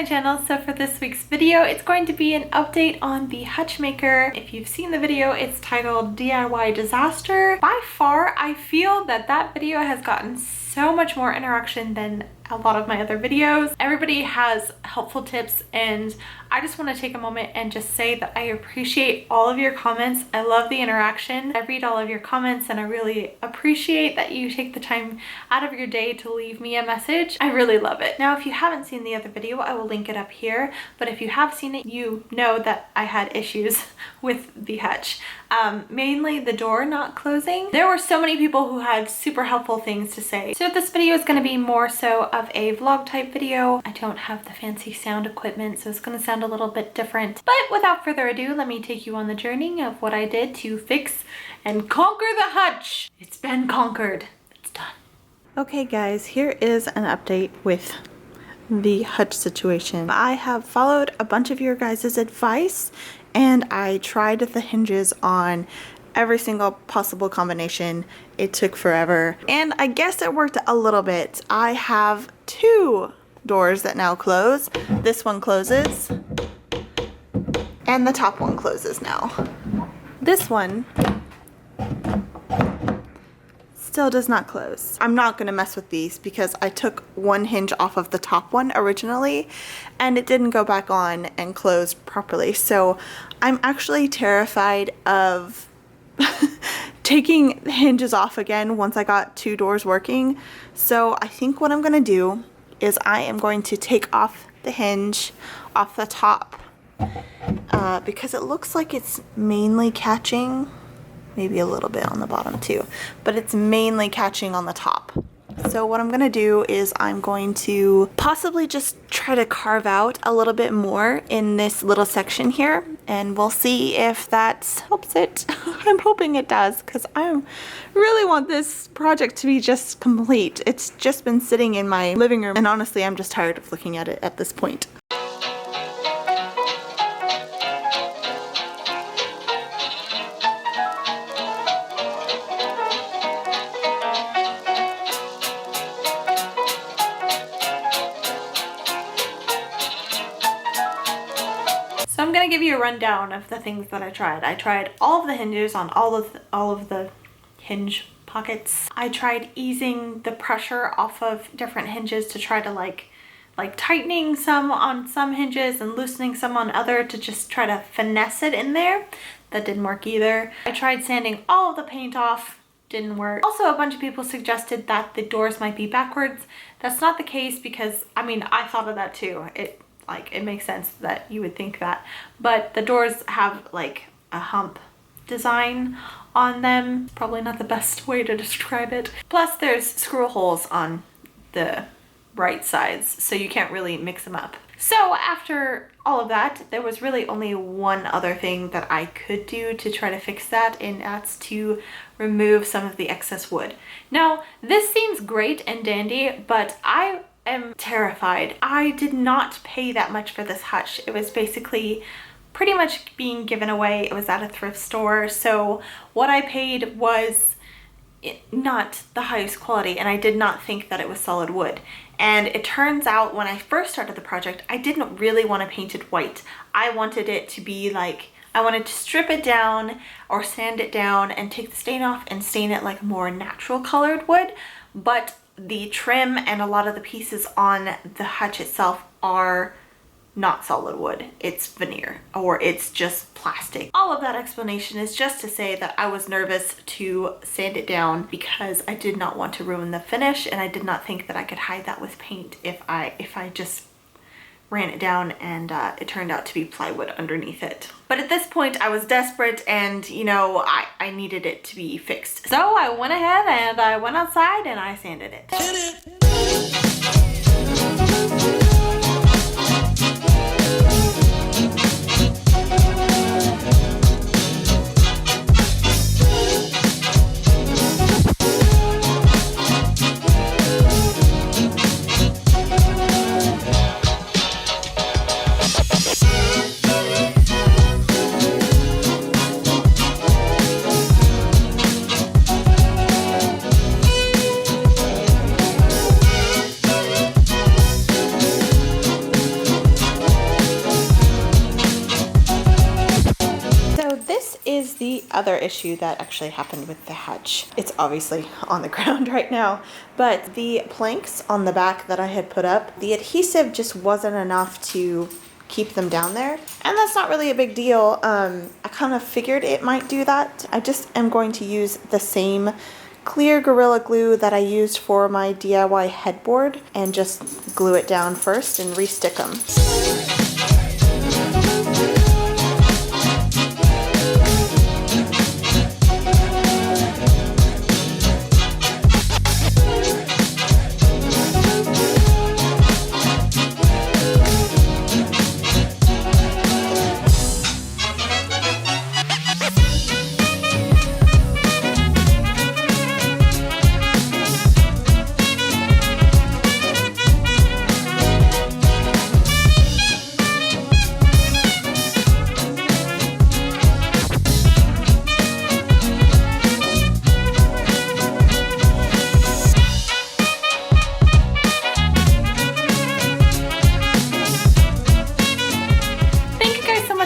Channel. So for this week's video, it's going to be an update on the Hutch Maker. If you've seen the video, it's titled DIY Disaster. By far, I feel that that video has gotten so much more interaction than a lot of my other videos. Everybody has helpful tips, and I just want to take a moment and just say that I appreciate all of your comments. I love the interaction. I read all of your comments, and I really appreciate that you take the time out of your day to leave me a message. I really love it. Now, if you haven't seen the other video, I will link it up here, but if you have seen it, you know that I had issues with the Hutch. Mainly the door not closing. There were so many people who had super helpful things to say. So this video is going to be more so of a vlog type video. I don't have the fancy sound equipment, so it's going to sound a little bit different. But without further ado, let me take you on the journey of what I did to fix and conquer the Hutch. It's been conquered. It's done. Okay guys, here is an update with the Hutch situation. I have followed a bunch of your guys' advice, and I tried the hinges on every single possible combination. It took forever, and I guess it worked a little bit. I have two doors that now close. This one closes, and the top one closes now. This one still does not close. I'm not going to mess with these because I took one hinge off of the top one originally, and it didn't go back on and close properly. So I'm actually terrified of taking the hinges off again once I got two doors working. So I think what I'm going to do is I am going to take off the hinge off the top because it looks like it's mainly catching, maybe a little bit on the bottom too, but it's mainly catching on the top. So what I'm going to do is I'm going to possibly just try to carve out a little bit more in this little section here, and we'll see if that helps it. I'm hoping it does, because I really want this project to be just complete. It's just been sitting in my living room, and honestly I'm just tired of looking at it at this point. So I'm going to give you a rundown of the things that I tried. I tried all of the hinges on all of the hinge pockets. I tried easing the pressure off of different hinges to try to like tightening some on some hinges and loosening some on other to just try to finesse it in there. That didn't work either. I tried sanding all of the paint off. Didn't work. Also, a bunch of people suggested that the doors might be backwards. That's not the case, because I mean, I thought of that too. It makes sense that you would think that, but the doors have like a hump design on them. Probably not the best way to describe it. Plus there's screw holes on the right sides, so you can't really mix them up. So after all of that, there was really only one other thing that I could do to try to fix that, and that's to remove some of the excess wood. Now, this seems great and dandy, but I am terrified. I did not pay that much for this Hutch. It was basically pretty much being given away. It was at a thrift store, so what I paid was not the highest quality, and I did not think that it was solid wood. And it turns out when I first started the project, I didn't really want to paint it white. I wanted it to be like, I wanted to strip it down or sand it down and take the stain off and stain it like more natural colored wood, but the trim and a lot of the pieces on the Hutch itself are not solid wood. It's veneer, or it's just plastic. All of that explanation is just to say that I was nervous to sand it down because I did not want to ruin the finish, and I did not think that I could hide that with paint if I just ran it down, and it turned out to be plywood underneath it. But at this point I was desperate, and you know, I needed it to be fixed. So I went ahead and I went outside and I sanded it. the other issue that actually happened with the Hutch. It's obviously on the ground right now, but the planks on the back that I had put up, the adhesive just wasn't enough to keep them down there. And that's not really a big deal. I kind of figured it might do that. I just am going to use the same clear Gorilla Glue that I used for my DIY headboard and just glue it down first and re-stick them.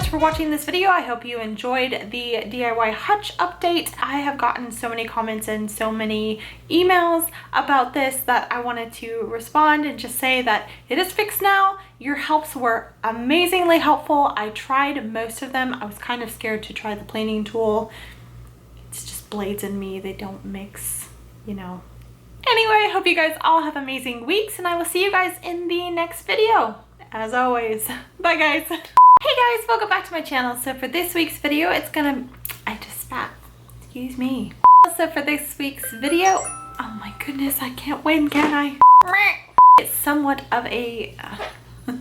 For watching this video. I hope you enjoyed the DIY Hutch update. I have gotten so many comments and so many emails about this that I wanted to respond and just say that it is fixed now. Your helps were amazingly helpful. I tried most of them. I was kind of scared to try the planing tool. It's just blades and me, they don't mix, you know. Anyway, I hope you guys all have amazing weeks, and I will see you guys in the next video. As always, bye guys. Hey guys, welcome back to my channel. So for this week's video, I just spat, excuse me. So for this week's video, oh my goodness, I can't win, can I? It's somewhat of a, oh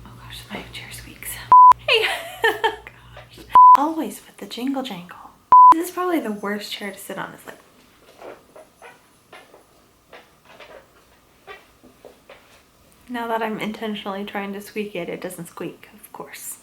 gosh, my chair squeaks. Hey, gosh. Always with the jingle jangle. This is probably the worst chair to sit on. It's like, now that I'm intentionally trying to squeak it, it doesn't squeak, of course.